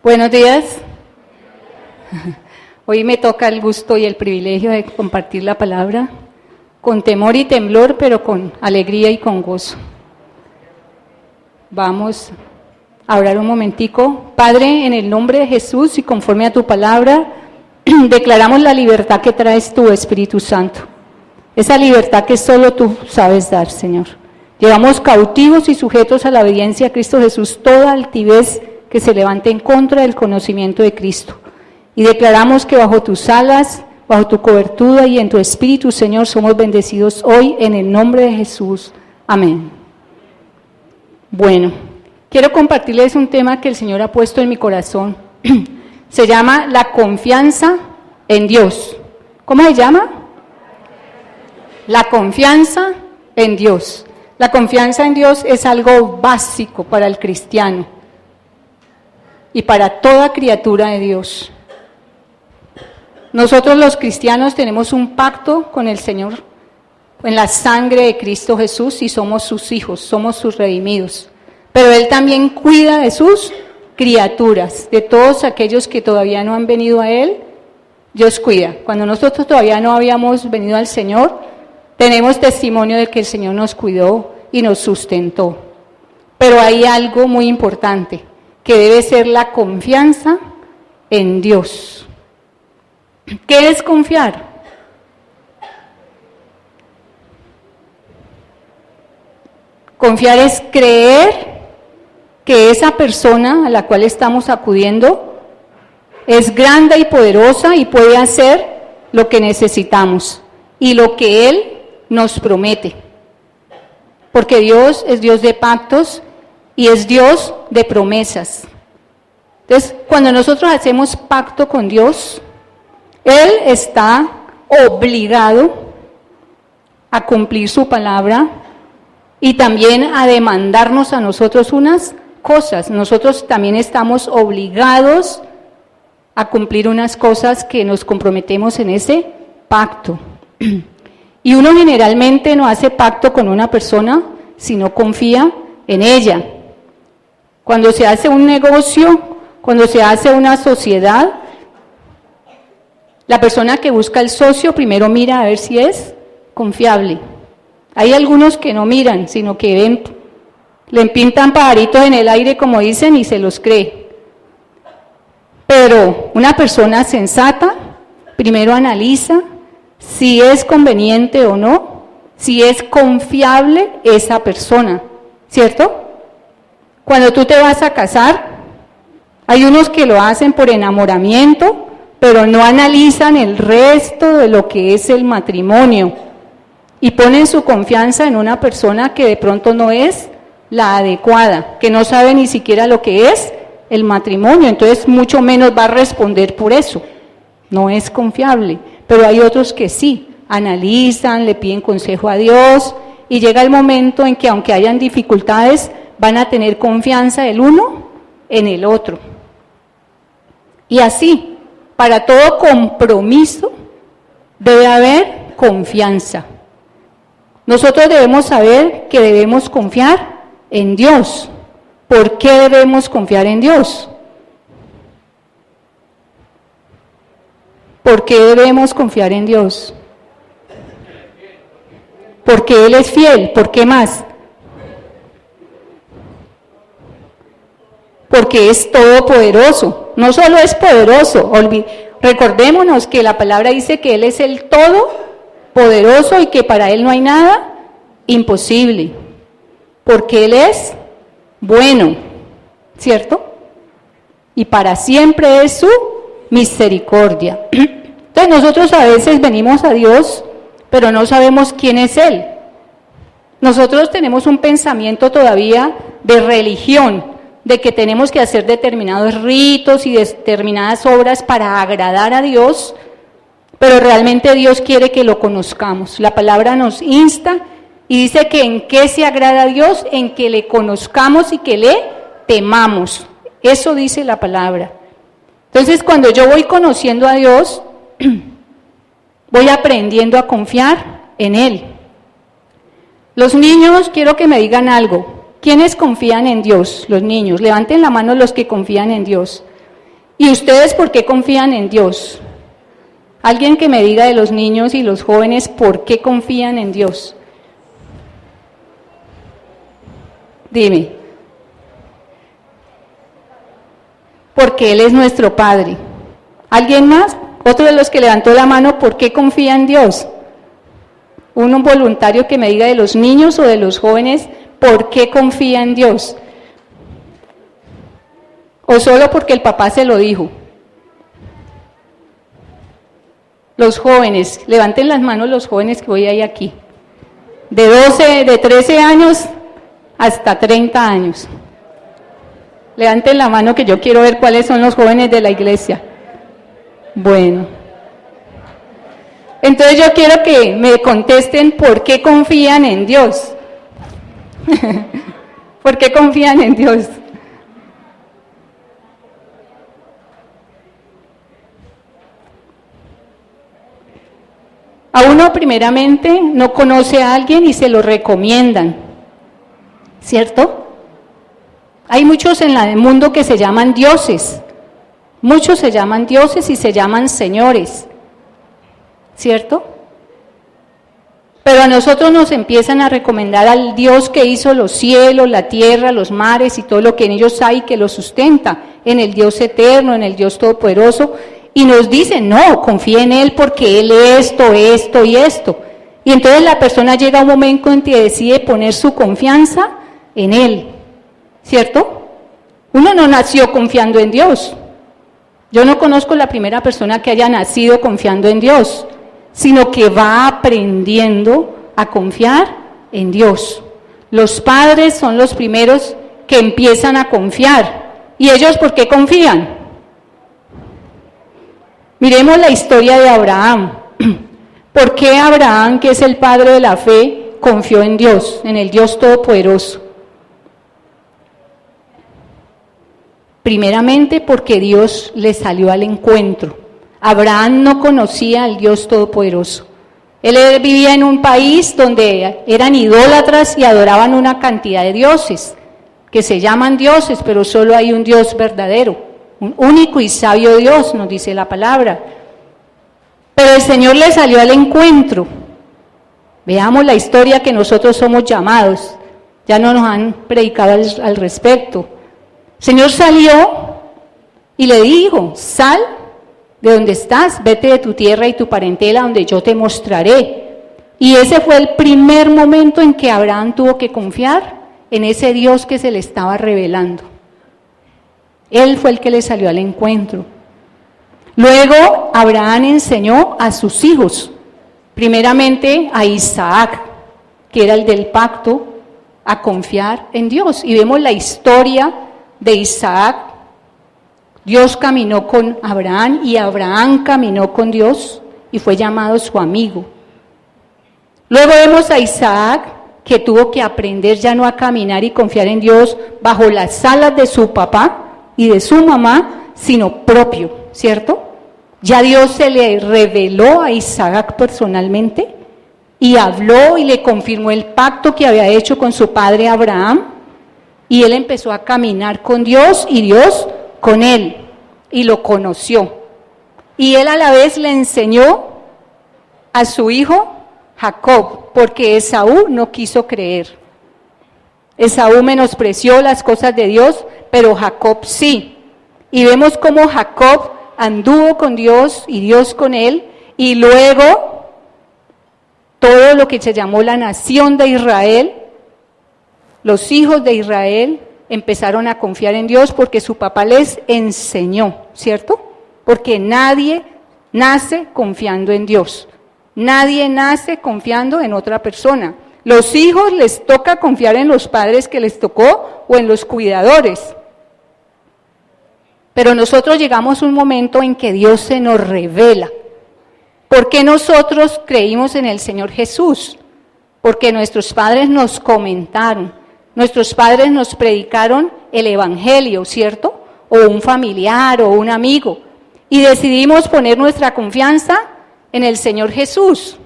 Buenos días. Hoy me toca el gusto y el privilegio de compartir la palabra con temor y temblor, pero con alegría y con gozo. Vamos a orar un momentico. Padre, en el nombre de Jesús y conforme a tu palabra, declaramos la libertad que traes tú, Espíritu Santo. Esa libertad que solo tú sabes dar, Señor. Llevamos cautivos y sujetos a la obediencia a Cristo Jesús toda altivez que se levante en contra del conocimiento de Cristo. Y declaramos que bajo tus alas, bajo tu cobertura y en tu Espíritu, Señor, somos bendecidos hoy en el nombre de Jesús. Amén. Bueno, quiero compartirles un tema que el Señor ha puesto en mi corazón. Se llama la confianza en Dios. ¿Cómo se llama? La confianza en Dios. La confianza en Dios es algo básico para el cristiano y para toda criatura de Dios. Nosotros los cristianos tenemos un pacto con el Señor en la sangre de Cristo Jesús y somos sus hijos, somos sus redimidos. Pero Él también cuida de sus criaturas, de todos aquellos que todavía no han venido a Él, Dios cuida. Cuando nosotros todavía no habíamos venido al Señor, tenemos testimonio de que el Señor nos cuidó y nos sustentó. Pero hay algo muy importante, que debe ser la confianza en Dios. ¿Qué es confiar? Confiar es creer que esa persona a la cual estamos acudiendo es grande y poderosa y puede hacer lo que necesitamos y lo que Él nos promete. Porque Dios es Dios de pactos y es Dios de promesas. Entonces, cuando nosotros hacemos pacto con Dios, Él está obligado a cumplir su palabra y también a demandarnos a nosotros unas cosas. Nosotros también estamos obligados a cumplir unas cosas que nos comprometemos en ese pacto. Y uno generalmente no hace pacto con una persona si no confía en ella. Cuando se hace un negocio, cuando se hace una sociedad, la persona que busca el socio primero mira a ver si es confiable. Hay algunos que no miran, sino que ven, le pintan pajaritos en el aire, como dicen, y se los cree. Pero una persona sensata primero analiza si es conveniente o no, si es confiable esa persona, ¿cierto? Cuando tú te vas a casar, hay unos que lo hacen por enamoramiento, pero no analizan el resto de lo que es el matrimonio y ponen su confianza en una persona que de pronto no es la adecuada, que no sabe ni siquiera lo que es el matrimonio, entonces mucho menos va a responder por eso, no es confiable. Pero hay otros que sí, analizan, le piden consejo a Dios y llega el momento en que aunque hayan dificultades, van a tener confianza el uno en el otro. Y así, para todo compromiso debe haber confianza. Nosotros debemos saber que debemos confiar en Dios. ¿Por qué debemos confiar en Dios? ¿Por qué debemos confiar en Dios? Porque Él es fiel. ¿Por qué más? Porque es todopoderoso. No solo es poderoso, recordémonos que la palabra dice que Él es el todopoderoso y que para Él no hay nada imposible. Porque Él es bueno, ¿cierto? Y para siempre es su misericordia. Entonces nosotros a veces venimos a Dios, pero no sabemos quién es Él. Nosotros tenemos un pensamiento todavía de religión, de que tenemos que hacer determinados ritos y determinadas obras para agradar a Dios, pero realmente Dios quiere que lo conozcamos. La palabra nos insta y dice que en qué se agrada a Dios, en que le conozcamos y que le temamos. Eso dice la palabra. Entonces, cuando yo voy conociendo a Dios, voy aprendiendo a confiar en Él. Los niños, quiero que me digan algo. ¿Quiénes confían en Dios? Los niños. Levanten la mano los que confían en Dios. ¿Y ustedes por qué confían en Dios? Alguien que me diga de los niños y los jóvenes por qué confían en Dios. Dime. Porque Él es nuestro Padre. ¿Alguien más? Otro de los que levantó la mano, ¿por qué confía en Dios? Un voluntario que me diga de los niños o de los jóvenes, ¿por qué confía en Dios? ¿O solo porque el papá se lo dijo? Los jóvenes, levanten las manos los jóvenes que hoy hay aquí. De 13 años hasta 30 años. Levanten la mano que yo quiero ver cuáles son los jóvenes de la iglesia. Bueno. Entonces yo quiero que me contesten por qué confían en Dios. ¿Por qué confían en Dios? A uno primeramente no conoce a alguien y se lo recomiendan, ¿cierto? Hay muchos en el mundo que se llaman dioses, muchos se llaman dioses y se llaman señores, ¿cierto? Pero a nosotros nos empiezan a recomendar al Dios que hizo los cielos, la tierra, los mares y todo lo que en ellos hay que los sustenta, en el Dios eterno, en el Dios todopoderoso. Y nos dicen, no, confía en Él porque Él esto y esto. Y entonces la persona llega a un momento en que decide poner su confianza en Él, ¿cierto? Uno no nació confiando en Dios. Yo no conozco la primera persona que haya nacido confiando en Dios, sino que va aprendiendo a confiar en Dios. Los padres son los primeros que empiezan a confiar. ¿Y ellos por qué confían? Miremos la historia de Abraham. ¿Por qué Abraham, que es el padre de la fe, confió en Dios, en el Dios Todopoderoso? Primeramente porque Dios le salió al encuentro. Abraham no conocía al Dios Todopoderoso. Él vivía en un país donde eran idólatras y adoraban una cantidad de dioses, que se llaman dioses, pero solo hay un Dios verdadero. Un único y sabio Dios, nos dice la palabra. Pero el Señor le salió al encuentro. Veamos la historia que nosotros somos llamados. Ya no nos han predicado al respecto. El Señor salió y le dijo, sal de donde estás, vete de tu tierra y tu parentela, donde yo te mostraré. Y ese fue el primer momento en que Abraham tuvo que confiar en ese Dios que se le estaba revelando. Él fue el que le salió al encuentro. Luego Abraham enseñó a sus hijos, primeramente a Isaac, que era el del pacto, a confiar en Dios. Y vemos la historia de Isaac. Dios caminó con Abraham y Abraham caminó con Dios y fue llamado su amigo. Luego vemos a Isaac, que tuvo que aprender ya no a caminar y confiar en Dios bajo las alas de su papá y de su mamá, sino propio, ¿cierto? Ya Dios se le reveló a Isaac personalmente y habló y le confirmó el pacto que había hecho con su padre Abraham, y él empezó a caminar con Dios y Dios con él, y lo conoció. Y él a la vez le enseñó a su hijo Jacob, porque Esaú no quiso creer. Esaú menospreció las cosas de Dios, pero Jacob sí. Y vemos cómo Jacob anduvo con Dios y Dios con él, y luego todo lo que se llamó la nación de Israel, los hijos de Israel, empezaron a confiar en Dios porque su papá les enseñó, ¿cierto? Porque nadie nace confiando en Dios, nadie nace confiando en otra persona. Los hijos les toca confiar en los padres que les tocó o en los cuidadores. Pero nosotros llegamos a un momento en que Dios se nos revela. ¿Por qué nosotros creímos en el Señor Jesús? Porque nuestros padres nos comentaron, nuestros padres nos predicaron el Evangelio, ¿cierto? O un familiar o un amigo. Y decidimos poner nuestra confianza en el Señor Jesús.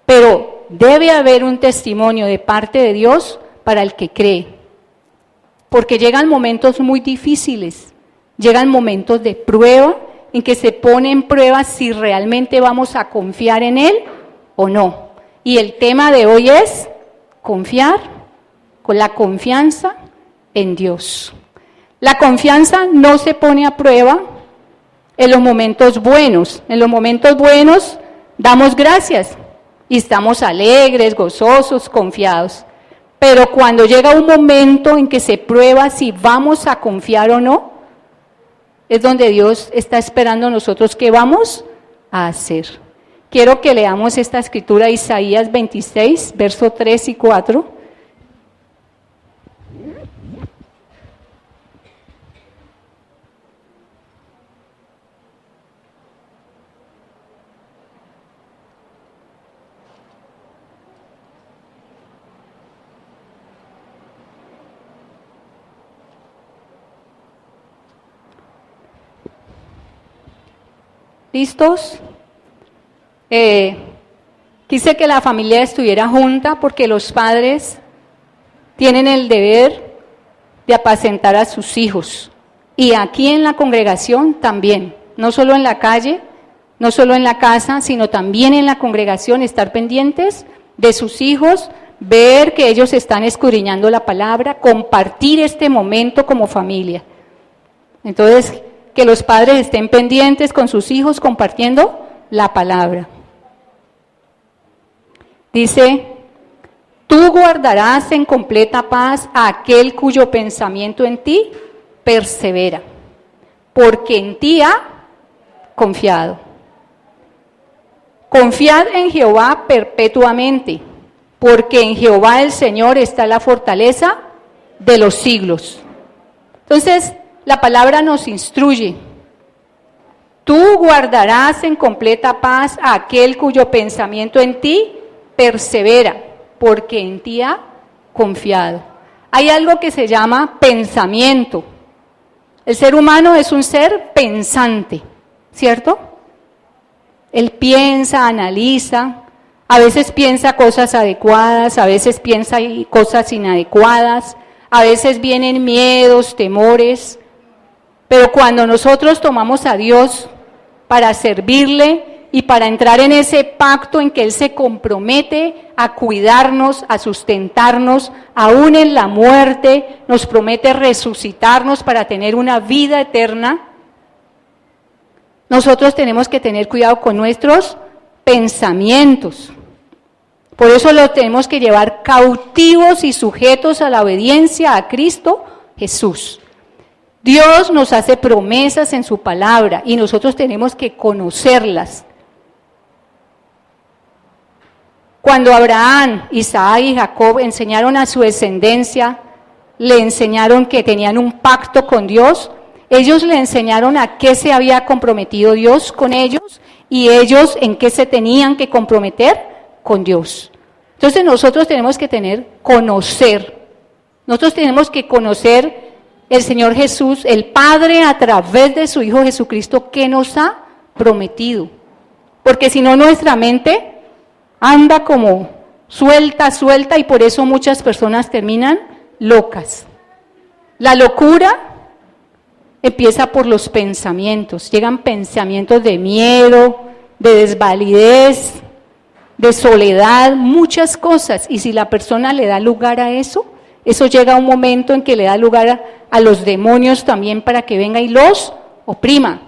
Pero debe haber un testimonio de parte de Dios para el que cree. Porque llegan momentos muy difíciles Llegan momentos de prueba en que se pone en prueba si realmente vamos a confiar en Él o no. Y el tema de hoy es confiar con la confianza en Dios. La confianza no se pone a prueba en los momentos buenos. En los momentos buenos damos gracias y estamos alegres, gozosos, confiados. Pero cuando llega un momento en que se prueba si vamos a confiar o no, es donde Dios está esperando a nosotros qué vamos a hacer. Quiero que leamos esta escritura, Isaías 26, versos 3 y 4. ¿Listos? Quise que la familia estuviera junta porque los padres tienen el deber de apacentar a sus hijos. Y aquí en la congregación también, no solo en la calle, no solo en la casa, sino también en la congregación, estar pendientes de sus hijos, ver que ellos están escudriñando la palabra, compartir este momento como familia. Entonces, que los padres estén pendientes con sus hijos compartiendo la palabra. Dice, tú guardarás en completa paz a aquel cuyo pensamiento en ti persevera, porque en ti ha confiado. Confiad en Jehová perpetuamente, porque en Jehová el Señor está la fortaleza de los siglos. Entonces, la palabra nos instruye. Tú guardarás en completa paz a aquel cuyo pensamiento en ti persevera, porque en ti ha confiado. Hay algo que se llama pensamiento. El ser humano es un ser pensante, ¿cierto? Él piensa, analiza, a veces piensa cosas adecuadas, a veces piensa cosas inadecuadas, a veces vienen miedos, temores. Pero cuando nosotros tomamos a Dios para servirle y para entrar en ese pacto en que Él se compromete a cuidarnos, a sustentarnos, aún en la muerte, nos promete resucitarnos para tener una vida eterna, nosotros tenemos que tener cuidado con nuestros pensamientos. Por eso los tenemos que llevar cautivos y sujetos a la obediencia a Cristo Jesús. Dios nos hace promesas en su palabra y nosotros tenemos que conocerlas. Cuando Abraham, Isaac y Jacob enseñaron a su descendencia, le enseñaron que tenían un pacto con Dios, ellos le enseñaron a qué se había comprometido Dios con ellos y ellos en qué se tenían que comprometer con Dios. Entonces nosotros tenemos que conocer, nosotros tenemos que conocer el Señor Jesús, el Padre a través de su Hijo Jesucristo, que nos ha prometido. Porque si no, nuestra mente anda como suelta y por eso muchas personas terminan locas. La locura empieza por los pensamientos. Llegan pensamientos de miedo, de desvalidez, de soledad, muchas cosas. Y si la persona le da lugar a eso, eso llega a un momento en que le da lugar a los demonios también para que venga y los oprima.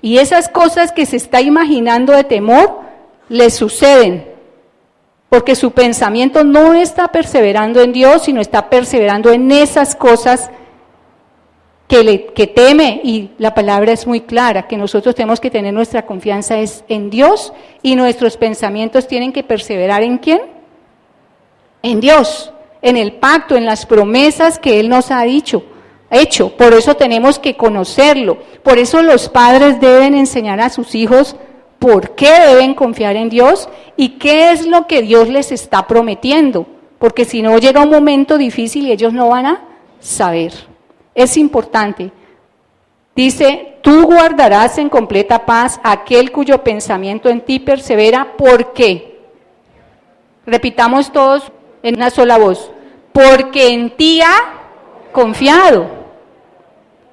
Y esas cosas que se está imaginando de temor, le suceden. Porque su pensamiento no está perseverando en Dios, sino está perseverando en esas cosas que teme. Y la palabra es muy clara, que nosotros tenemos que tener nuestra confianza es en Dios y nuestros pensamientos tienen que perseverar ¿en quién? En Dios. En el pacto, en las promesas que Él nos ha hecho. Por eso tenemos que conocerlo. Por eso los padres deben enseñar a sus hijos por qué deben confiar en Dios y qué es lo que Dios les está prometiendo. Porque si no, llega un momento difícil y ellos no van a saber. Es importante. Dice, tú guardarás en completa paz a aquel cuyo pensamiento en ti persevera. ¿Por qué? Repitamos todos en una sola voz, porque en ti ha confiado.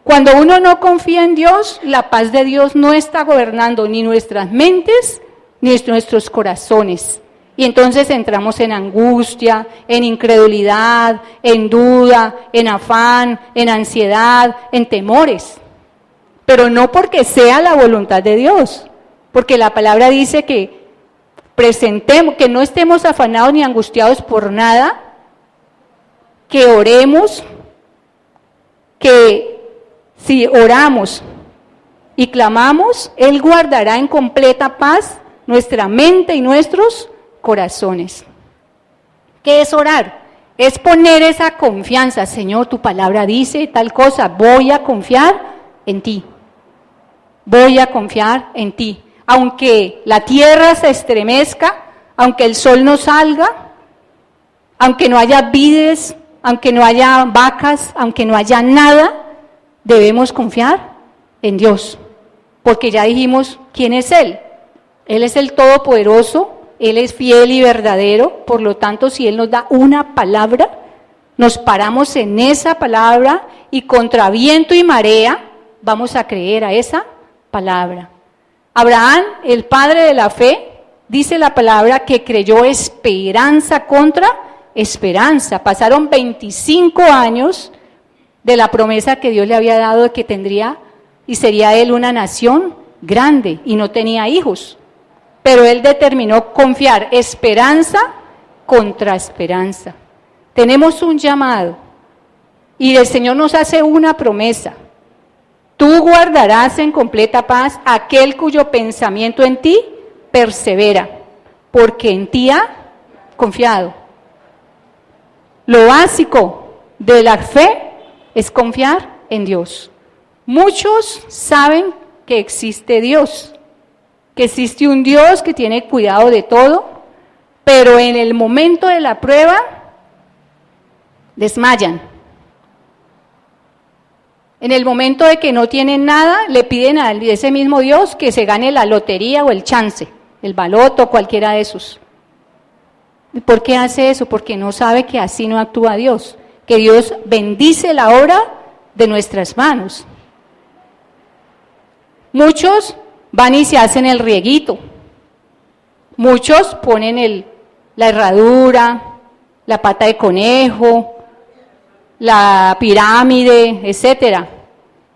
Cuando uno no confía en Dios, la paz de Dios no está gobernando ni nuestras mentes ni nuestros corazones. Y entonces entramos en angustia, en incredulidad, en duda, en afán, en ansiedad, en temores. Pero no porque sea la voluntad de Dios, porque la palabra dice que que no estemos afanados ni angustiados por nada, que oremos, que si oramos y clamamos, Él guardará en completa paz nuestra mente y nuestros corazones. ¿Qué es orar? Es poner esa confianza. Señor, tu palabra dice tal cosa, voy a confiar en ti. Voy a confiar en ti. Aunque la tierra se estremezca, aunque el sol no salga, aunque no haya vides, aunque no haya vacas, aunque no haya nada, debemos confiar en Dios. Porque ya dijimos quién es Él. Él es el Todopoderoso, Él es fiel y verdadero, por lo tanto, si Él nos da una palabra, nos paramos en esa palabra y contra viento y marea vamos a creer a esa palabra. Abraham, el padre de la fe, dice la palabra que creyó esperanza contra esperanza. Pasaron 25 años de la promesa que Dios le había dado de que tendría y sería él una nación grande y no tenía hijos. Pero él determinó confiar esperanza contra esperanza. Tenemos un llamado y el Señor nos hace una promesa. Tú guardarás en completa paz aquel cuyo pensamiento en ti persevera, porque en ti ha confiado. Lo básico de la fe es confiar en Dios. Muchos saben que existe Dios, que existe un Dios que tiene cuidado de todo, pero en el momento de la prueba desmayan. En el momento de que no tienen nada, le piden a ese mismo Dios que se gane la lotería o el chance, el baloto, cualquiera de esos. ¿Y por qué hace eso? Porque no sabe que así no actúa Dios, que Dios bendice la obra de nuestras manos. Muchos van y se hacen el rieguito. Muchos ponen la herradura, la pata de conejo, la pirámide, etcétera.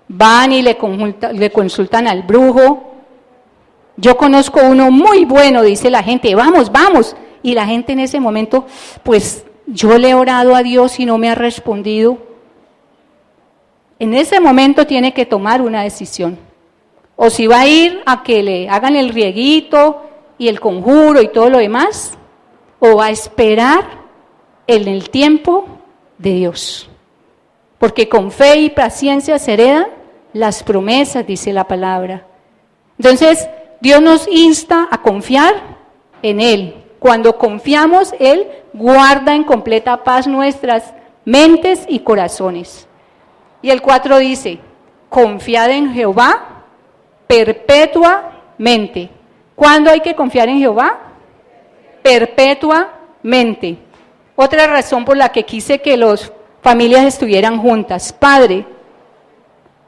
Van y le consultan al brujo. Yo conozco uno muy bueno, dice la gente, vamos, vamos. Y la gente en ese momento, pues yo le he orado a Dios y no me ha respondido. En ese momento tiene que tomar una decisión. O si va a ir a que le hagan el rieguito y el conjuro y todo lo demás, o va a esperar en el tiempo de Dios. Porque con fe y paciencia se heredan las promesas, dice la palabra. Entonces, Dios nos insta a confiar en Él. Cuando confiamos, Él guarda en completa paz nuestras mentes y corazones. Y el 4 dice, confiad en Jehová perpetuamente. ¿Cuándo hay que confiar en Jehová? Perpetuamente. Otra razón por la que quise que las familias estuvieran juntas. Padre,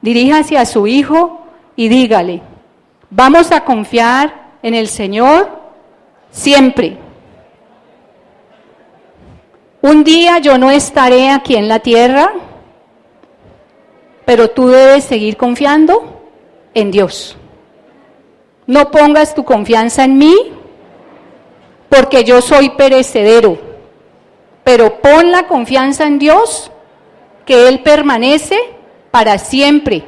diríjase a su hijo y dígale, vamos a confiar en el Señor siempre. Un día yo no estaré aquí en la tierra, pero tú debes seguir confiando en Dios. No pongas tu confianza en mí, porque yo soy perecedero, pero pon la confianza en Dios, que Él permanece para siempre,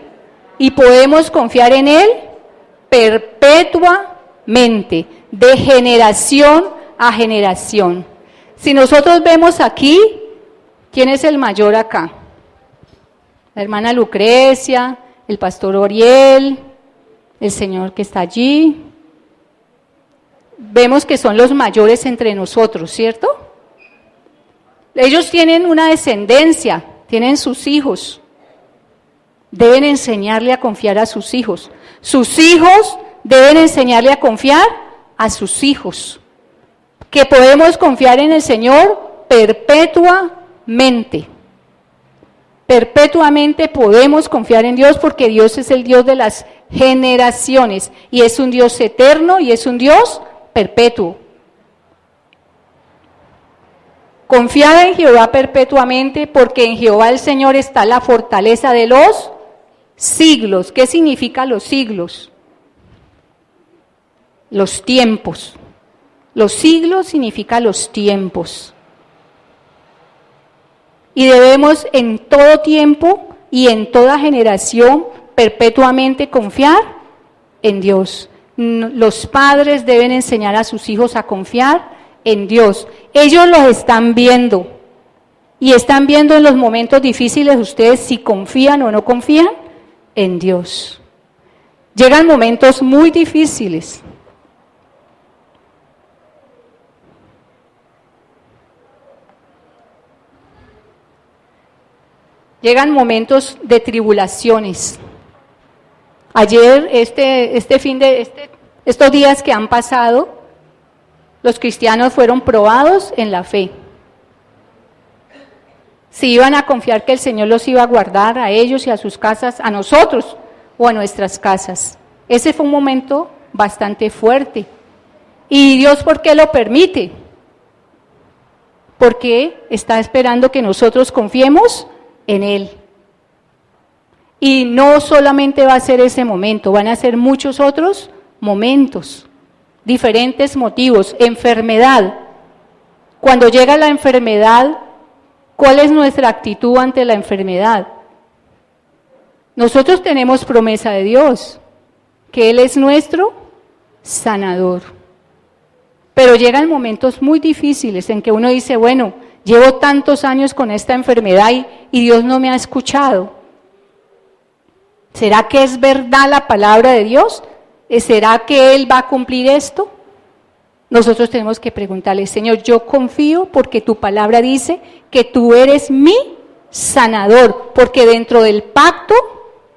y podemos confiar en Él perpetuamente, de generación a generación. Si nosotros vemos aquí, ¿quién es el mayor acá? La hermana Lucrecia, el pastor Oriel, el señor que está allí. Vemos que son los mayores entre nosotros, ¿cierto? Ellos tienen una descendencia, tienen sus hijos. Deben enseñarle a confiar a sus hijos. Sus hijos deben enseñarle a confiar a sus hijos. Que podemos confiar en el Señor perpetuamente. Perpetuamente podemos confiar en Dios porque Dios es el Dios de las generaciones y es un Dios eterno y es un Dios perpetuo. Confiad en Jehová perpetuamente porque en Jehová el Señor está la fortaleza de los siglos. ¿Qué significa los siglos? Los tiempos. Los siglos significa los tiempos. Y debemos en todo tiempo y en toda generación perpetuamente confiar en Dios. Los padres deben enseñar a sus hijos a confiar en Dios. Ellos los están viendo y están viendo en los momentos difíciles ustedes si confían o no confían en Dios. Llegan momentos muy difíciles. Llegan momentos de tribulaciones. Ayer, estos días que han pasado, los cristianos fueron probados en la fe. Si iban a confiar que el Señor los iba a guardar a ellos y a sus casas, a nosotros o a nuestras casas. Ese fue un momento bastante fuerte. ¿Y Dios por qué lo permite? Porque está esperando que nosotros confiemos en Él. Y no solamente va a ser ese momento, van a ser muchos otros momentos, diferentes motivos, enfermedad. Cuando llega la enfermedad, ¿cuál es nuestra actitud ante la enfermedad? Nosotros tenemos promesa de Dios, que Él es nuestro sanador. Pero llegan momentos muy difíciles en que uno dice, bueno, llevo tantos años con esta enfermedad y Dios no me ha escuchado. ¿Será que es verdad la palabra de Dios? ¿Será que Él va a cumplir esto? Nosotros tenemos que preguntarle, Señor, yo confío porque tu palabra dice que tú eres mi sanador, porque dentro del pacto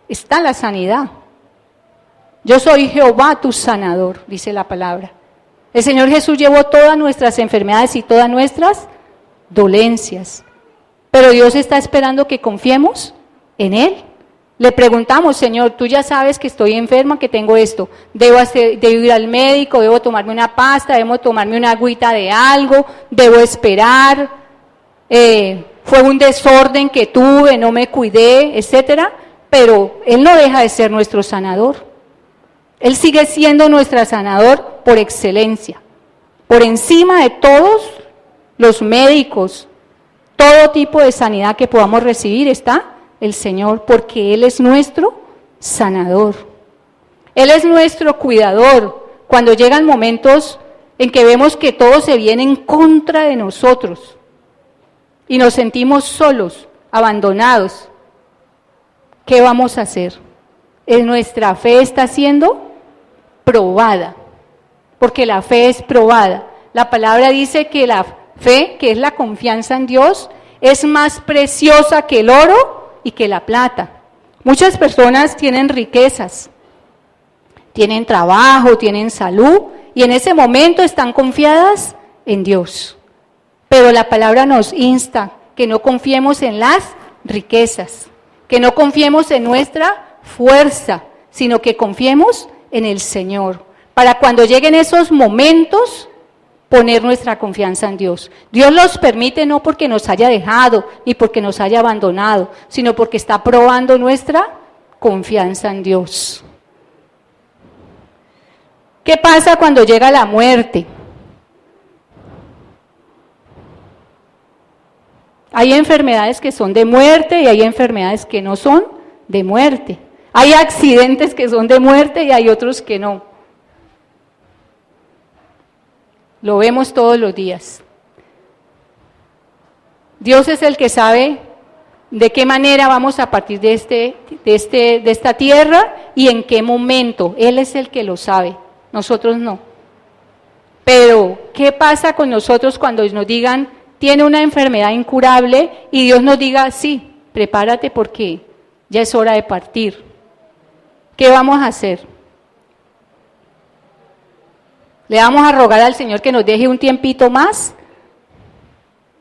está la sanidad. Yo soy Jehová tu sanador, dice la palabra. El Señor Jesús llevó todas nuestras enfermedades y todas nuestras dolencias. Pero Dios está esperando que confiemos en Él. Le preguntamos, Señor, tú ya sabes que estoy enferma, que tengo esto. Debo ir al médico, debo tomarme una pasta, debo tomarme una agüita de algo, debo esperar. Fue un desorden que tuve, no me cuidé, etcétera. Pero Él no deja de ser nuestro sanador. Él sigue siendo nuestro sanador por excelencia. Por encima de todos los médicos, todo tipo de sanidad que podamos recibir está el Señor, porque Él es nuestro sanador. Él es nuestro cuidador. Cuando llegan momentos en que vemos que todo se viene en contra de nosotros y nos sentimos solos, abandonados, ¿qué vamos a hacer? Nuestra fe está siendo probada, porque la fe es probada. La palabra dice que la fe, que es la confianza en Dios, es más preciosa que el oro y que la plata. Muchas personas tienen riquezas, tienen trabajo, tienen salud, y en ese momento están confiadas en Dios. Pero la palabra nos insta que no confiemos en las riquezas, que no confiemos en nuestra fuerza, sino que confiemos en el Señor, para cuando lleguen esos momentos, poner nuestra confianza en Dios. Dios los permite no porque nos haya dejado, ni porque nos haya abandonado, sino porque está probando nuestra confianza en Dios. ¿Qué pasa cuando llega la muerte? Hay enfermedades que son de muerte y hay enfermedades que no son de muerte. Hay accidentes que son de muerte y hay otros que no. Lo vemos todos los días. Dios es el que sabe de qué manera vamos a partir de esta tierra y en qué momento. Él es el que lo sabe, nosotros no. Pero, ¿qué pasa con nosotros cuando nos digan, tiene una enfermedad incurable y Dios nos diga, sí, prepárate porque ya es hora de partir? ¿Qué vamos a hacer? ¿Le vamos a rogar al Señor que nos deje un tiempito más?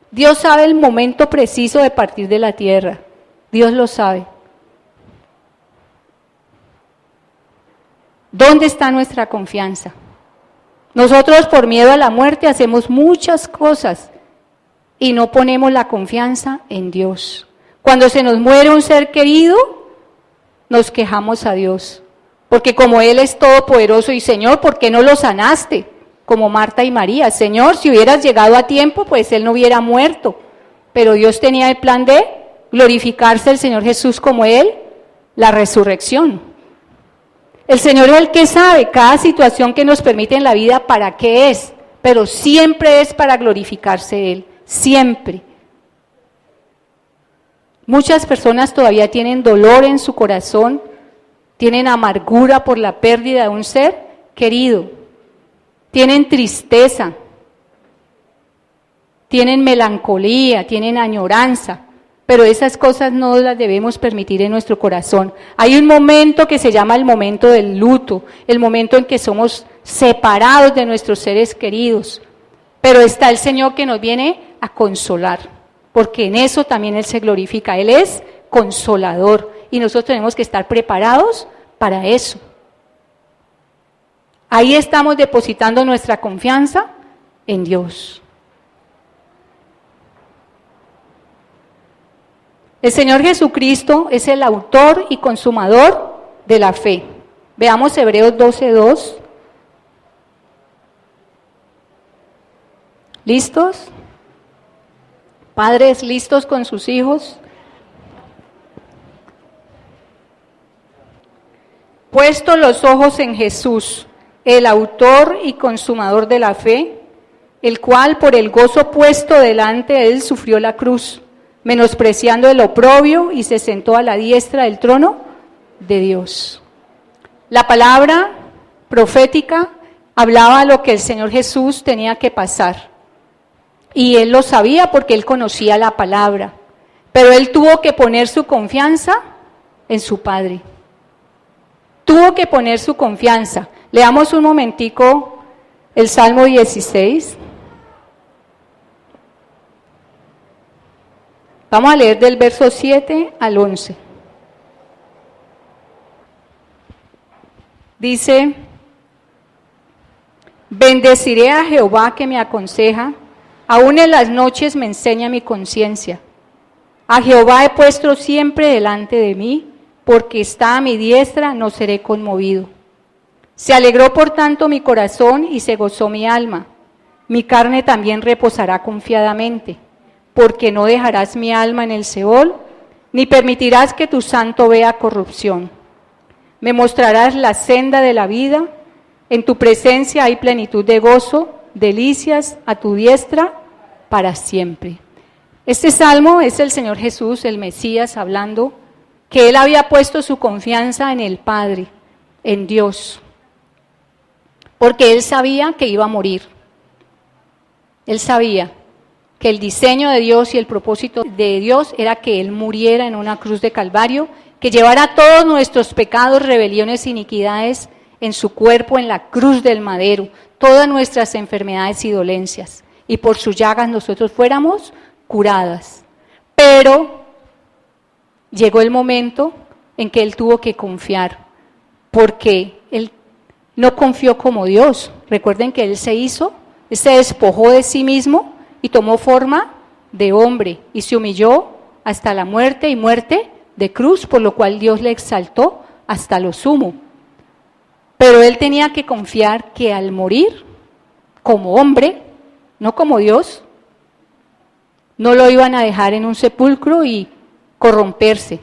Dios sabe el momento preciso de partir de la tierra. Dios lo sabe. ¿Dónde está nuestra confianza? Nosotros por miedo a la muerte hacemos muchas cosas y no ponemos la confianza en Dios. Cuando se nos muere un ser querido, nos quejamos a Dios. Porque como Él es todopoderoso y Señor, ¿por qué no lo sanaste? Como Marta y María. Señor, si hubieras llegado a tiempo, pues Él no hubiera muerto. Pero Dios tenía el plan de glorificarse el Señor Jesús como Él, la resurrección. El Señor es el que sabe cada situación que nos permite en la vida para qué es, pero siempre es para glorificarse Él, siempre. Muchas personas todavía tienen dolor en su corazón, tienen amargura por la pérdida de un ser querido, tienen tristeza, tienen melancolía, tienen añoranza. Pero esas cosas no las debemos permitir en nuestro corazón. Hay un momento que se llama el momento del luto, el momento en que somos separados de nuestros seres queridos. Pero está el Señor que nos viene a consolar, porque en eso también Él se glorifica. Él es consolador y nosotros tenemos que estar preparados para eso. Ahí estamos depositando nuestra confianza en Dios. El Señor Jesucristo es el autor y consumador de la fe. Veamos Hebreos 12:2. ¿Listos? Padres, ¿listos con sus hijos? Puesto los ojos en Jesús, el autor y consumador de la fe, el cual por el gozo puesto delante de él sufrió la cruz, menospreciando el oprobio, y se sentó a la diestra del trono de Dios. La palabra profética hablaba lo que el Señor Jesús tenía que pasar. Y Él lo sabía porque Él conocía la palabra. Pero Él tuvo que poner su confianza en su Padre. Tuvo que poner su confianza. Leamos un momentico el Salmo 16. Vamos a leer del verso 7 al 11. Dice: bendeciré a Jehová que me aconseja, aún en las noches me enseña mi conciencia. A Jehová he puesto siempre delante de mí, porque está a mi diestra, no seré conmovido. Se alegró por tanto mi corazón y se gozó mi alma. Mi carne también reposará confiadamente, porque no dejarás mi alma en el Seol, ni permitirás que tu santo vea corrupción. Me mostrarás la senda de la vida, en tu presencia hay plenitud de gozo, delicias a tu diestra para siempre. Este salmo es el Señor Jesús, el Mesías, hablando que Él había puesto su confianza en el Padre, en Dios, porque Él sabía que iba a morir. Él sabía que el diseño de Dios y el propósito de Dios era que Él muriera en una cruz de Calvario, que llevara todos nuestros pecados, rebeliones, iniquidades en su cuerpo, en la cruz del madero, todas nuestras enfermedades y dolencias, y por sus llagas nosotros fuéramos curadas. Pero llegó el momento en que Él tuvo que confiar, porque Él no confió como Dios. Recuerden que Él se despojó de sí mismo y tomó forma de hombre y se humilló hasta la muerte y muerte de cruz, por lo cual Dios le exaltó hasta lo sumo. Pero Él tenía que confiar que al morir como hombre, no como Dios, no lo iban a dejar en un sepulcro y corromperse,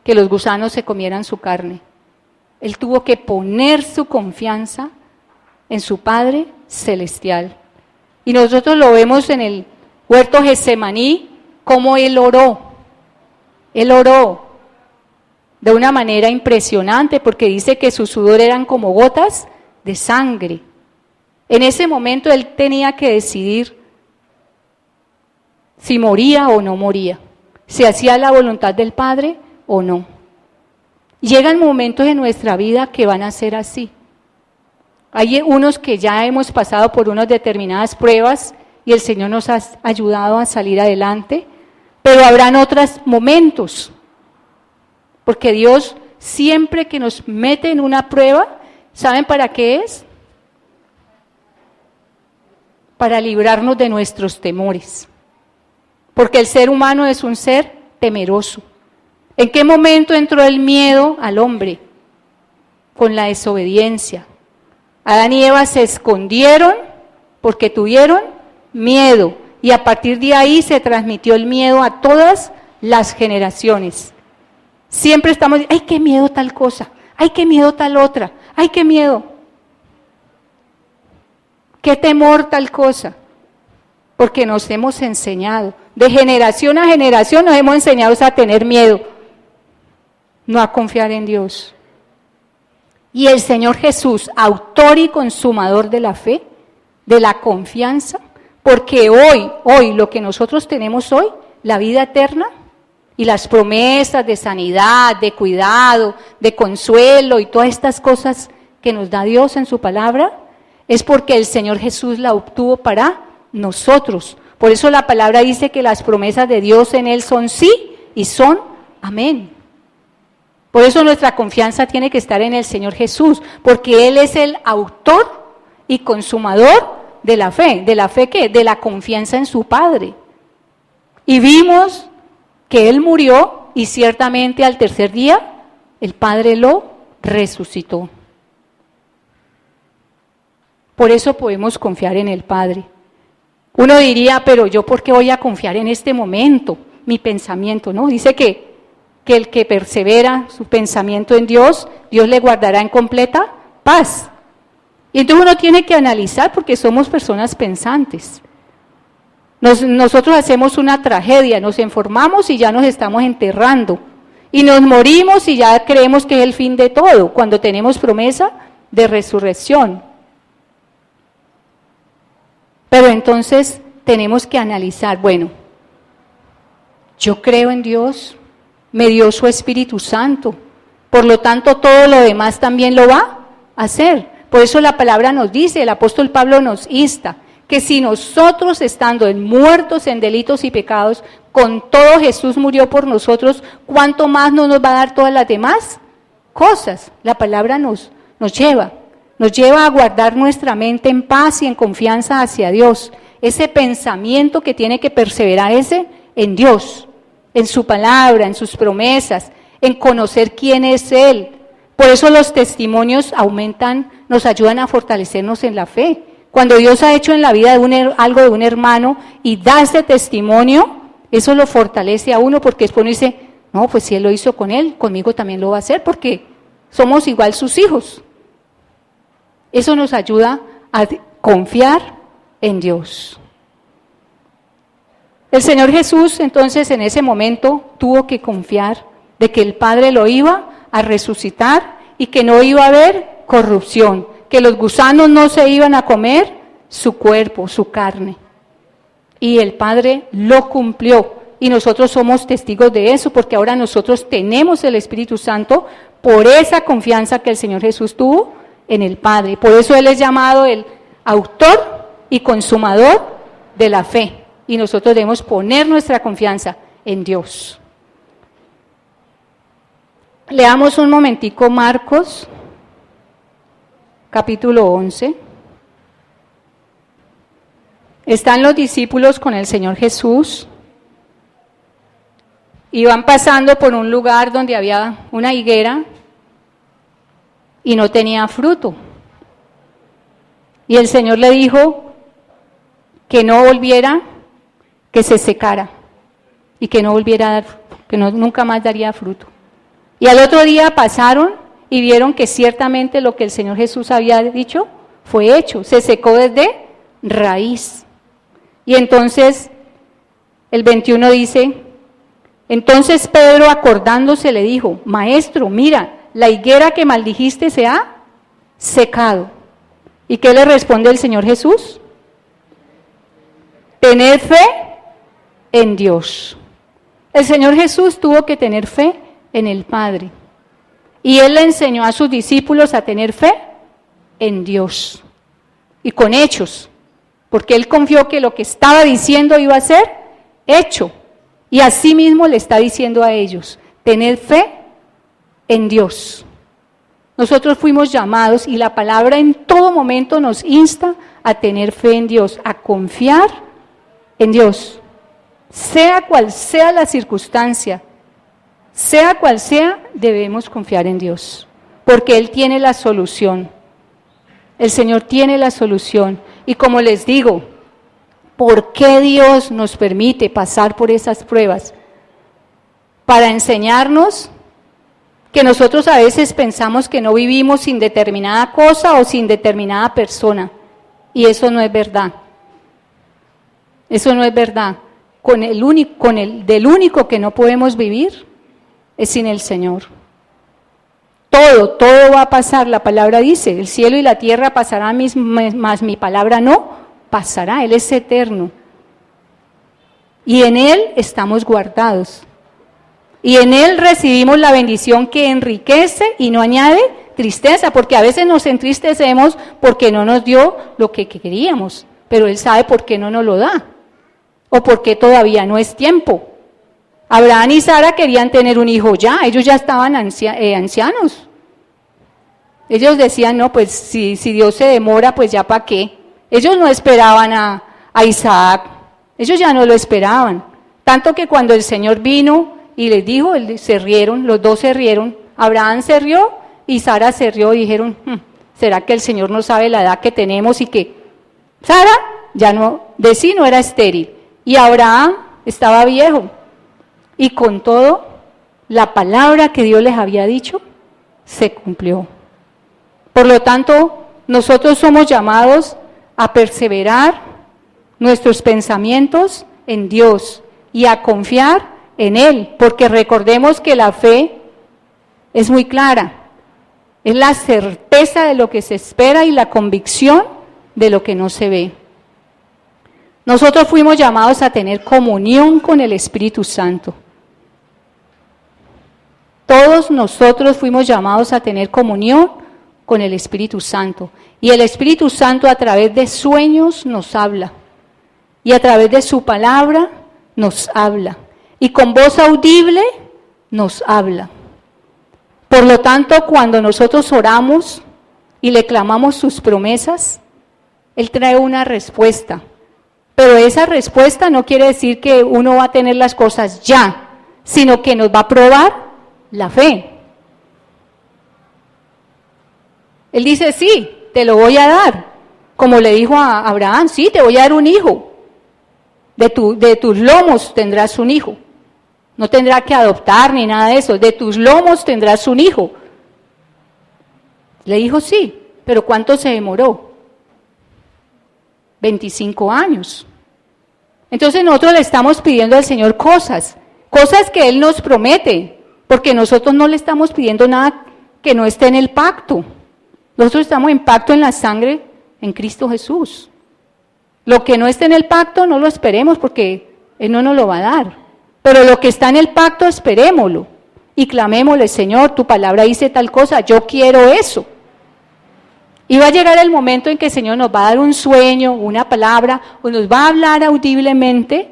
que los gusanos se comieran su carne. Él tuvo que poner su confianza en su Padre celestial. Y nosotros lo vemos en el huerto Getsemaní, cómo Él oró. Él oró de una manera impresionante, porque dice que su sudor eran como gotas de sangre. En ese momento Él tenía que decidir si moría o no moría, si hacía la voluntad del Padre o no. Llegan momentos en nuestra vida que van a ser así. Hay unos que ya hemos pasado por unas determinadas pruebas y el Señor nos ha ayudado a salir adelante, pero habrán otros momentos Porque Dios siempre que nos mete en una prueba, ¿saben para qué es? Para librarnos de nuestros temores. Porque el ser humano es un ser temeroso. ¿En qué momento entró el miedo al hombre? Con la desobediencia. Adán y Eva se escondieron porque tuvieron miedo. Y a partir de ahí se transmitió el miedo a todas las generaciones. Siempre estamos diciendo, ¡ay, qué miedo tal cosa! ¡Ay, qué miedo tal otra! ¡Ay, qué miedo! ¡Qué temor tal cosa! Porque nos hemos enseñado, de generación a generación nos hemos enseñado a tener miedo, no a confiar en Dios. Y el Señor Jesús, autor y consumador de la fe, de la confianza, porque hoy, lo que nosotros tenemos hoy, la vida eterna y las promesas de sanidad, de cuidado, de consuelo y todas estas cosas que nos da Dios en su palabra, es porque el Señor Jesús la obtuvo para nosotros. Por eso la palabra dice que las promesas de Dios en Él son sí y son amén. Por eso nuestra confianza tiene que estar en el Señor Jesús, porque Él es el autor y consumador de la fe. ¿De la fe qué? De la confianza en su Padre. Y vimos que Él murió y ciertamente al tercer día el Padre lo resucitó. Por eso podemos confiar en el Padre. Uno diría, pero yo ¿por qué voy a confiar en este momento? Mi pensamiento, ¿no? Dice que el que persevera su pensamiento en Dios, Dios le guardará en completa paz. Y entonces uno tiene que analizar porque somos personas pensantes. Nosotros hacemos una tragedia, nos enfermamos y ya nos estamos enterrando. Y nos morimos y ya creemos que es el fin de todo, cuando tenemos promesa de resurrección. Pero entonces tenemos que analizar, bueno, yo creo en Dios, me dio su Espíritu Santo, por lo tanto todo lo demás también lo va a hacer. Por eso la palabra nos dice, el apóstol Pablo nos insta, que si nosotros estando muertos en delitos y pecados, con todo Jesús murió por nosotros, ¿cuánto más no nos va a dar todas las demás cosas? La palabra nos lleva a guardar nuestra mente en paz y en confianza hacia Dios. Ese pensamiento que tiene que perseverar en Dios, en su palabra, en sus promesas, en conocer quién es Él. Por eso los testimonios aumentan, nos ayudan a fortalecernos en la fe. Cuando Dios ha hecho en la vida algo de un hermano y da ese testimonio, eso lo fortalece a uno porque después uno dice, no, pues si Él lo hizo con él, conmigo también lo va a hacer porque somos igual sus hijos. Eso nos ayuda a confiar en Dios. El Señor Jesús entonces en ese momento tuvo que confiar de que el Padre lo iba a resucitar y que no iba a haber corrupción, que los gusanos no se iban a comer su cuerpo, su carne. Y el Padre lo cumplió y nosotros somos testigos de eso porque ahora nosotros tenemos el Espíritu Santo por esa confianza que el Señor Jesús tuvo en el Padre. Por eso Él es llamado el autor y consumador de la fe. Y nosotros debemos poner nuestra confianza en Dios. Leamos un momentico Marcos, capítulo 11. Están los discípulos con el Señor Jesús y van pasando por un lugar donde había una higuera y no tenía fruto. Y el Señor le dijo que no volviera, que se secara y que no volviera a dar, que no, nunca más daría fruto. Y al otro día pasaron y vieron que ciertamente lo que el Señor Jesús había dicho fue hecho, se secó desde raíz. Y entonces el 21 dice, entonces Pedro acordándose le dijo, Maestro, mira, la higuera que maldijiste se ha secado. ¿Y qué le responde el Señor Jesús? Tened fe en Dios. El Señor Jesús tuvo que tener fe en el Padre. Y Él le enseñó a sus discípulos a tener fe en Dios. Y con hechos. Porque Él confió que lo que estaba diciendo iba a ser hecho. Y así mismo le está diciendo a ellos, tened fe en Dios. Nosotros fuimos llamados y la palabra en todo momento nos insta a tener fe en Dios, a confiar en Dios. Sea cual sea la circunstancia, sea cual sea, debemos confiar en Dios, porque Él tiene la solución. El Señor tiene la solución. Y como les digo, ¿por qué Dios nos permite pasar por esas pruebas? Para enseñarnos que nosotros a veces pensamos que no vivimos sin determinada cosa o sin determinada persona, y eso no es verdad. Eso no es verdad. Del único que no podemos vivir es sin el Señor. Todo va a pasar, la palabra dice, el cielo y la tierra pasarán, mas mi palabra no pasará, Él es eterno. Y en Él estamos guardados. Y en Él recibimos la bendición que enriquece y no añade tristeza, porque a veces nos entristecemos porque no nos dio lo que queríamos, pero Él sabe por qué no nos lo da, o porque todavía no es tiempo. Abraham y Sara querían tener un hijo ya, ellos ya estaban ancianos. Ellos decían, no, pues si Dios se demora, pues ya para qué. Ellos no esperaban a Isaac, ellos ya no lo esperaban. Tanto que cuando el Señor vino y les dijo, se rieron, los dos se rieron. Abraham se rió y Sara se rió y dijeron, ¿será que el Señor no sabe la edad que tenemos y que Sara ya no, de sí no era estéril y Abraham estaba viejo? Y con todo, la palabra que Dios les había dicho se cumplió. Por lo tanto, nosotros somos llamados a perseverar nuestros pensamientos en Dios y a confiar en Él, porque recordemos que la fe es muy clara, es la certeza de lo que se espera y la convicción de lo que no se ve. Nosotros fuimos llamados a tener comunión con el Espíritu Santo. Todos nosotros fuimos llamados a tener comunión con el Espíritu Santo. Y el Espíritu Santo a través de sueños nos habla. Y a través de su palabra nos habla. Y con voz audible nos habla. Por lo tanto, cuando nosotros oramos y le clamamos sus promesas, Él trae una respuesta. Pero esa respuesta no quiere decir que uno va a tener las cosas ya, sino que nos va a probar la fe. Él dice, sí, te lo voy a dar. Como le dijo a Abraham, sí, te voy a dar un hijo. De tus lomos tendrás un hijo. No tendrá que adoptar ni nada de eso. De tus lomos tendrás un hijo. Le dijo, sí, pero ¿cuánto se demoró? 25 años. Entonces nosotros le estamos pidiendo al Señor cosas que Él nos promete. Porque nosotros no le estamos pidiendo nada que no esté en el pacto. Nosotros estamos en pacto en la sangre en Cristo Jesús. Lo que no esté en el pacto no lo esperemos porque Él no nos lo va a dar. Pero lo que está en el pacto esperémoslo y clamémosle, Señor, tu palabra dice tal cosa, yo quiero eso. Y va a llegar el momento en que el Señor nos va a dar un sueño, una palabra, o nos va a hablar audiblemente.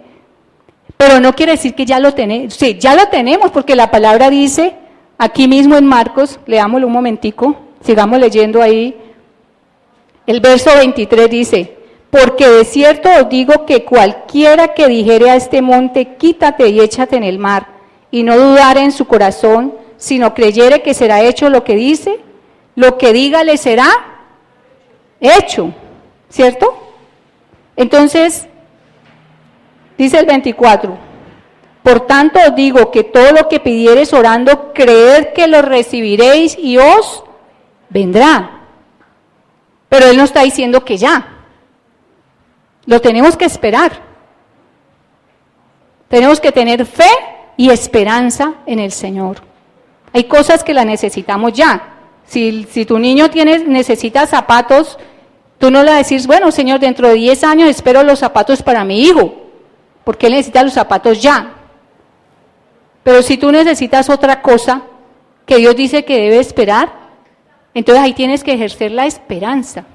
Pero no quiere decir que ya lo tenemos, sí, ya lo tenemos porque la palabra dice, aquí mismo en Marcos, leámoslo un momentico, sigamos leyendo ahí, el verso 23 dice, porque de cierto os digo que cualquiera que dijere a este monte, quítate y échate en el mar, y no dudare en su corazón, sino creyere que será hecho lo que dice, lo que diga le será hecho, ¿cierto? Entonces, dice el 24, por tanto os digo que todo lo que pidiereis orando, creed que lo recibiréis y os vendrá. Pero Él no está diciendo que ya. Lo tenemos que esperar. Tenemos que tener fe y esperanza en el Señor. Hay cosas que las necesitamos ya. Si tu niño necesita zapatos, tú no le decís, bueno, Señor, dentro de 10 años espero los zapatos para mi hijo. Porque él necesita los zapatos ya. Pero si tú necesitas otra cosa que Dios dice que debe esperar, entonces ahí tienes que ejercer la esperanza.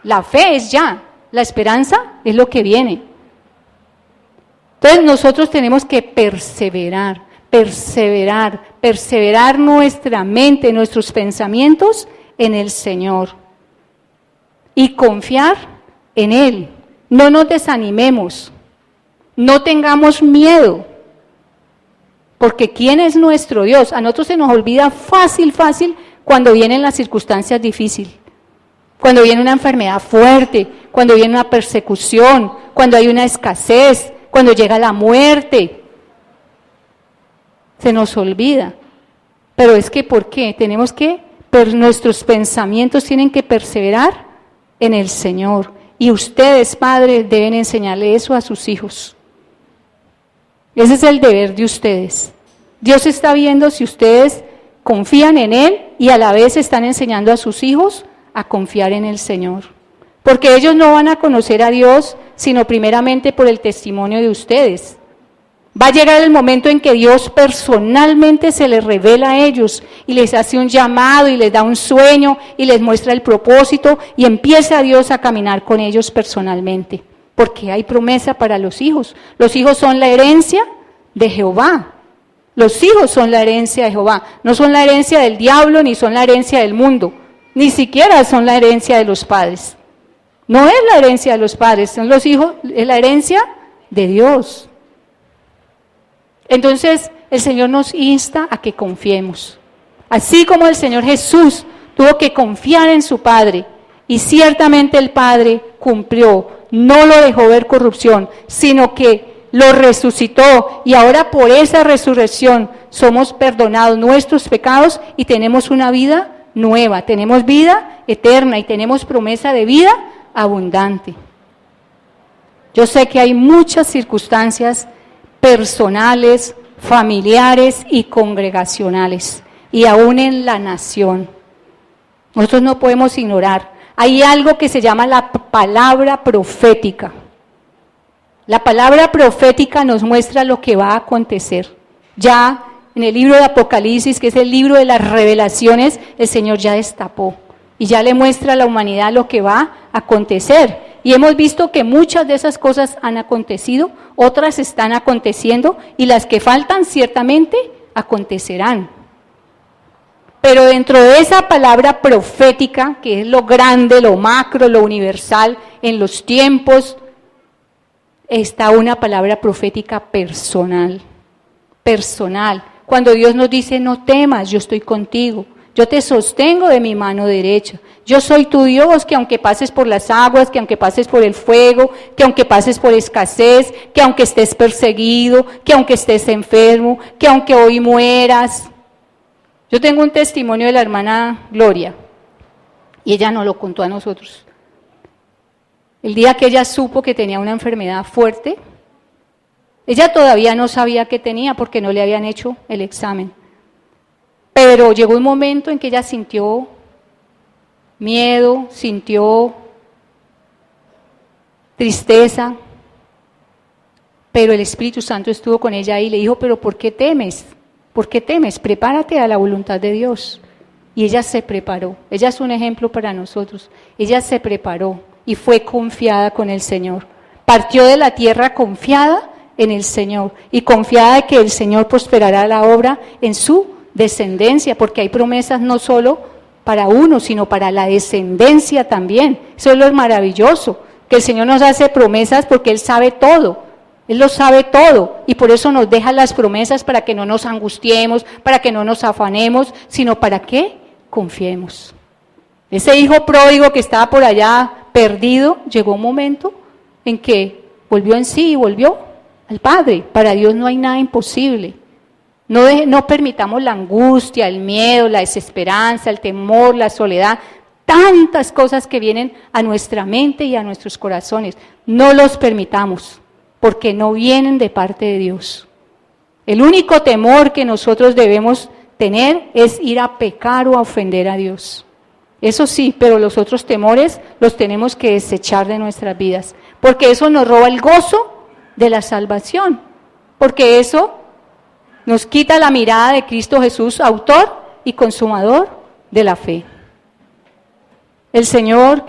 La fe es ya, la esperanza es lo que viene. Entonces nosotros tenemos que perseverar perseverar nuestra mente, nuestros pensamientos en el Señor y confiar en Él. No nos desanimemos, no tengamos miedo, porque ¿quién es nuestro Dios? A nosotros se nos olvida fácil cuando vienen las circunstancias difíciles, cuando viene una enfermedad fuerte, cuando viene una persecución, cuando hay una escasez, cuando llega la muerte. Se nos olvida. Pero es que, ¿por qué? Nuestros pensamientos tienen que perseverar en el Señor. Y ustedes, padres, deben enseñarle eso a sus hijos. Ese es el deber de ustedes. Dios está viendo si ustedes confían en Él y a la vez están enseñando a sus hijos a confiar en el Señor. Porque ellos no van a conocer a Dios, sino primeramente por el testimonio de ustedes. Va a llegar el momento en que Dios personalmente se les revela a ellos y les hace un llamado y les da un sueño y les muestra el propósito y empieza Dios a caminar con ellos personalmente. Porque hay promesa para los hijos. Los hijos son la herencia de Jehová. Los hijos son la herencia de Jehová. No son la herencia del diablo ni son la herencia del mundo. Ni siquiera son la herencia de los padres. No es la herencia de los padres, son los hijos, es la herencia de Dios. Entonces, el Señor nos insta a que confiemos. Así como el Señor Jesús tuvo que confiar en su Padre, y ciertamente el Padre cumplió, no lo dejó ver corrupción, sino que lo resucitó, y ahora por esa resurrección somos perdonados nuestros pecados y tenemos una vida nueva, tenemos vida eterna y tenemos promesa de vida abundante. Yo sé que hay muchas circunstancias personales, familiares y congregacionales, y aún en la nación. Nosotros no podemos ignorar. Hay algo que se llama la palabra profética. La palabra profética nos muestra lo que va a acontecer. Ya en el libro de Apocalipsis, que es el libro de las revelaciones, el Señor ya destapó y ya le muestra a la humanidad lo que va a acontecer. Y hemos visto que muchas de esas cosas han acontecido, otras están aconteciendo y las que faltan ciertamente acontecerán. Pero dentro de esa palabra profética, que es lo grande, lo macro, lo universal en los tiempos, está una palabra profética personal. Personal. Cuando Dios nos dice, no temas, yo estoy contigo. Yo te sostengo de mi mano derecha. Yo soy tu Dios, que aunque pases por las aguas, que aunque pases por el fuego, que aunque pases por escasez, que aunque estés perseguido, que aunque estés enfermo, que aunque hoy mueras. Yo tengo un testimonio de la hermana Gloria, y ella nos lo contó a nosotros. El día que ella supo que tenía una enfermedad fuerte, ella todavía no sabía qué tenía porque no le habían hecho el examen. Pero llegó un momento en que ella sintió miedo, sintió tristeza, pero el Espíritu Santo estuvo con ella y le dijo, pero ¿por qué temes? ¿Por qué temes? Prepárate a la voluntad de Dios. Y ella se preparó. Ella es un ejemplo para nosotros. Ella se preparó y fue confiada con el Señor. Partió de la tierra confiada en el Señor y confiada de que el Señor prosperará la obra en su descendencia, porque hay promesas no solo para uno, sino para la descendencia también. Eso es lo maravilloso, que el Señor nos hace promesas porque Él sabe todo. Él lo sabe todo y por eso nos deja las promesas para que no nos angustiemos, para que no nos afanemos, sino para que confiemos. Ese hijo pródigo que estaba por allá perdido, llegó un momento en que volvió en sí y volvió al Padre. Para Dios no hay nada imposible. No permitamos la angustia, el miedo, la desesperanza, el temor, la soledad, tantas cosas que vienen a nuestra mente y a nuestros corazones. No los permitamos, porque no vienen de parte de Dios. El único temor que nosotros debemos tener es ir a pecar o a ofender a Dios. Eso sí, pero los otros temores los tenemos que desechar de nuestras vidas, porque eso nos roba el gozo de la salvación, porque eso nos quita la mirada de Cristo Jesús, autor y consumador de la fe. El Señor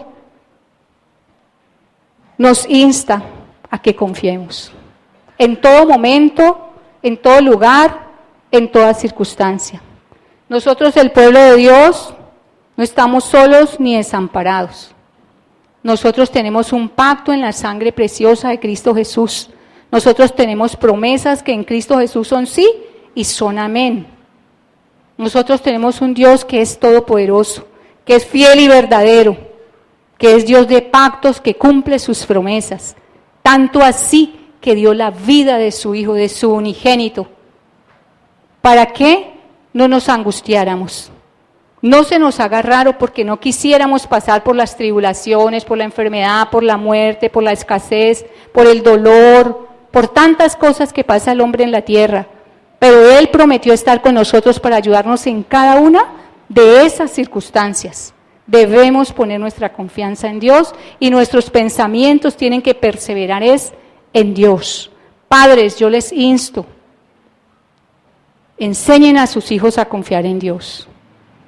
nos insta a que confiemos. En todo momento, en todo lugar, en toda circunstancia. Nosotros, el pueblo de Dios, no estamos solos ni desamparados. Nosotros tenemos un pacto en la sangre preciosa de Cristo Jesús. Nosotros tenemos promesas que en Cristo Jesús son sí y son amén. Nosotros tenemos un Dios que es todopoderoso, que es fiel y verdadero, que es Dios de pactos, que cumple sus promesas. Tanto así que dio la vida de su Hijo, de su unigénito, para que no nos angustiáramos. No se nos haga raro porque no quisiéramos pasar por las tribulaciones, por la enfermedad, por la muerte, por la escasez, por el dolor, por tantas cosas que pasa el hombre en la tierra. Pero Él prometió estar con nosotros para ayudarnos en cada una de esas circunstancias. Debemos poner nuestra confianza en Dios y nuestros pensamientos tienen que perseverar en Dios. Padres, yo les insto, enseñen a sus hijos a confiar en Dios.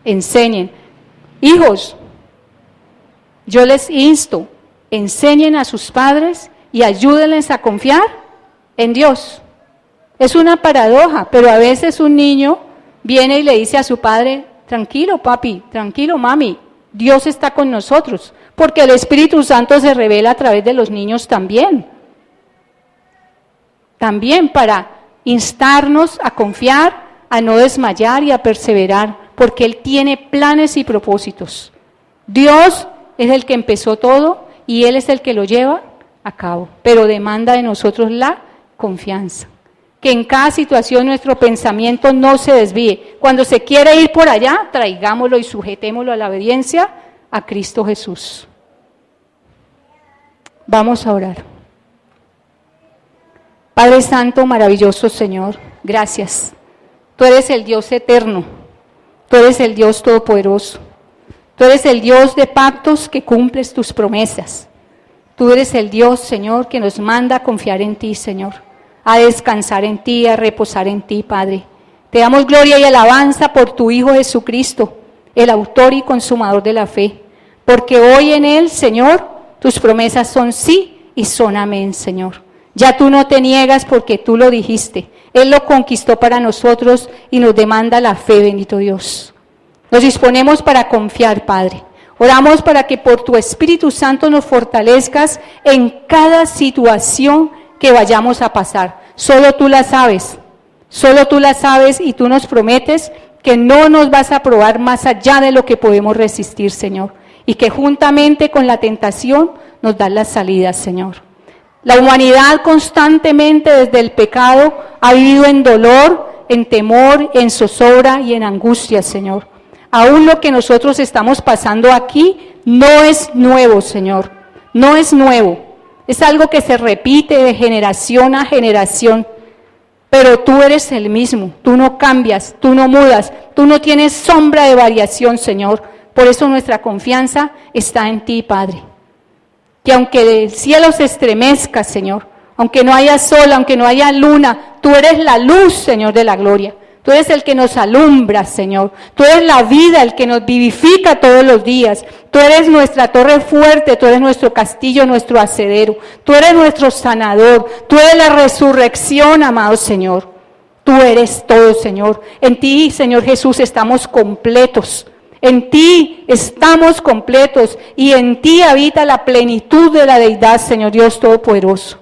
Enseñen. Hijos, yo les insto, enseñen a sus padres y ayúdenles a confiar en Dios. Es una paradoja, pero a veces un niño viene y le dice a su padre, tranquilo papi, tranquilo mami, Dios está con nosotros, porque el Espíritu Santo se revela a través de los niños también. También para instarnos a confiar, a no desmayar y a perseverar, porque Él tiene planes y propósitos. Dios es el que empezó todo y Él es el que lo lleva a cabo, pero demanda de nosotros la confianza. Que en cada situación nuestro pensamiento no se desvíe. Cuando se quiere ir por allá, traigámoslo y sujetémoslo a la obediencia a Cristo Jesús. Vamos a orar. Padre Santo, maravilloso Señor, gracias. Tú eres el Dios eterno, tú eres el Dios todopoderoso, tú eres el Dios de pactos que cumples tus promesas. Tú eres el Dios, Señor, que nos manda a confiar en ti, Señor, a descansar en ti, a reposar en ti, Padre. Te damos gloria y alabanza por tu Hijo Jesucristo, el autor y consumador de la fe, porque hoy en Él, Señor, tus promesas son sí y son amén, Señor. Ya tú no te niegas porque tú lo dijiste. Él lo conquistó para nosotros y nos demanda la fe, bendito Dios. Nos disponemos para confiar, Padre. Oramos para que por tu Espíritu Santo nos fortalezcas en cada situación que vayamos a pasar. Solo tú la sabes y tú nos prometes que no nos vas a probar más allá de lo que podemos resistir, Señor. Y que juntamente con la tentación nos das la salida, Señor. La humanidad constantemente desde el pecado ha vivido en dolor, en temor, en zozobra y en angustia, Señor. Aún lo que nosotros estamos pasando aquí no es nuevo, Señor. No es nuevo. Es algo que se repite de generación a generación. Pero tú eres el mismo. Tú no cambias, tú no mudas, tú no tienes sombra de variación, Señor. Por eso nuestra confianza está en ti, Padre. Que aunque el cielo se estremezca, Señor, aunque no haya sol, aunque no haya luna, tú eres la luz, Señor, de la gloria. Tú eres el que nos alumbra, Señor. Tú eres la vida, el que nos vivifica todos los días. Tú eres nuestra torre fuerte, tú eres nuestro castillo, nuestro asedero. Tú eres nuestro sanador. Tú eres la resurrección, amado Señor. Tú eres todo, Señor. En ti, Señor Jesús, estamos completos. En ti estamos completos y en ti habita la plenitud de la deidad, Señor Dios Todopoderoso.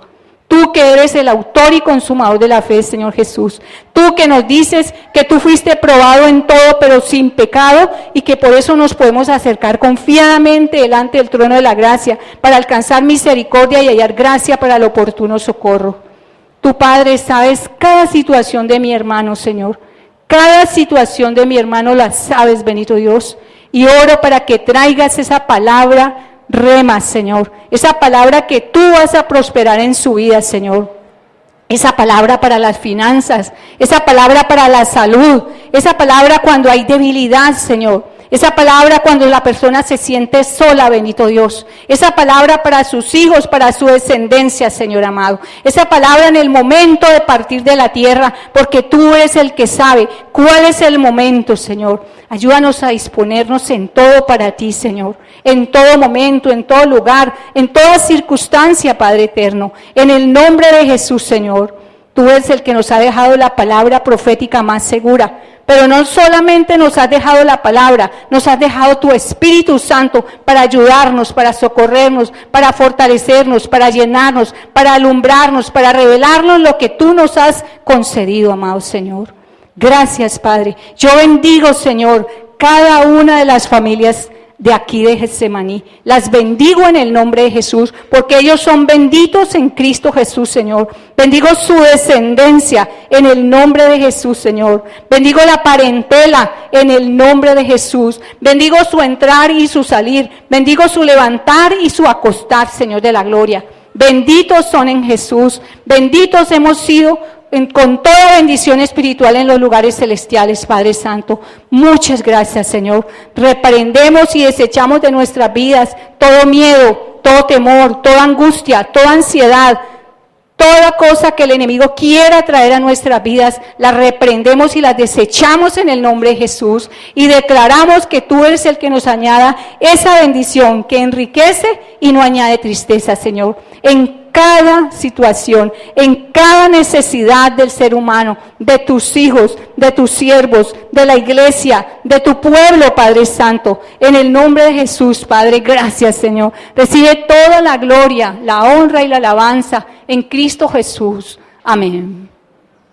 Tú que eres el autor y consumador de la fe, Señor Jesús. Tú que nos dices que tú fuiste probado en todo, pero sin pecado, y que por eso nos podemos acercar confiadamente delante del trono de la gracia, para alcanzar misericordia y hallar gracia para el oportuno socorro. Tú, Padre, sabes cada situación de mi hermano, Señor. Cada situación de mi hermano la sabes, bendito Dios, y oro para que traigas esa palabra rema, Señor, esa palabra que tú vas a prosperar en su vida, Señor, esa palabra para las finanzas, esa palabra para la salud, esa palabra cuando hay debilidad, Señor, esa palabra cuando la persona se siente sola, bendito Dios. Esa palabra para sus hijos, para su descendencia, Señor amado. Esa palabra en el momento de partir de la tierra, porque tú eres el que sabe cuál es el momento, Señor. Ayúdanos a disponernos en todo para ti, Señor. En todo momento, en todo lugar, en toda circunstancia, Padre eterno. En el nombre de Jesús, Señor. Tú eres el que nos ha dejado la palabra profética más segura. Pero no solamente nos has dejado la palabra, nos has dejado tu Espíritu Santo para ayudarnos, para socorrernos, para fortalecernos, para llenarnos, para alumbrarnos, para revelarnos lo que tú nos has concedido, amado Señor. Gracias, Padre. Yo bendigo, Señor, cada una de las familias de aquí de Getsemaní. Las bendigo en el nombre de Jesús, porque ellos son benditos en Cristo Jesús, Señor. Bendigo su descendencia en el nombre de Jesús, Señor. Bendigo la parentela en el nombre de Jesús. Bendigo su entrar y su salir. Bendigo su levantar y su acostar, Señor de la gloria. Benditos son en Jesús. Benditos hemos sido con toda bendición espiritual en los lugares celestiales, Padre Santo. Muchas gracias, Señor. Reprendemos y desechamos de nuestras vidas todo miedo, todo temor, toda angustia, toda ansiedad, toda cosa que el enemigo quiera traer a nuestras vidas. La reprendemos y las desechamos en el nombre de Jesús y declaramos que tú eres el que nos añada esa bendición que enriquece y no añade tristeza, Señor. En cada situación, en cada necesidad del ser humano, de tus hijos, de tus siervos, de la iglesia, de tu pueblo, Padre Santo. En el nombre de Jesús, Padre, gracias, Señor. Recibe toda la gloria, la honra y la alabanza en Cristo Jesús. Amén.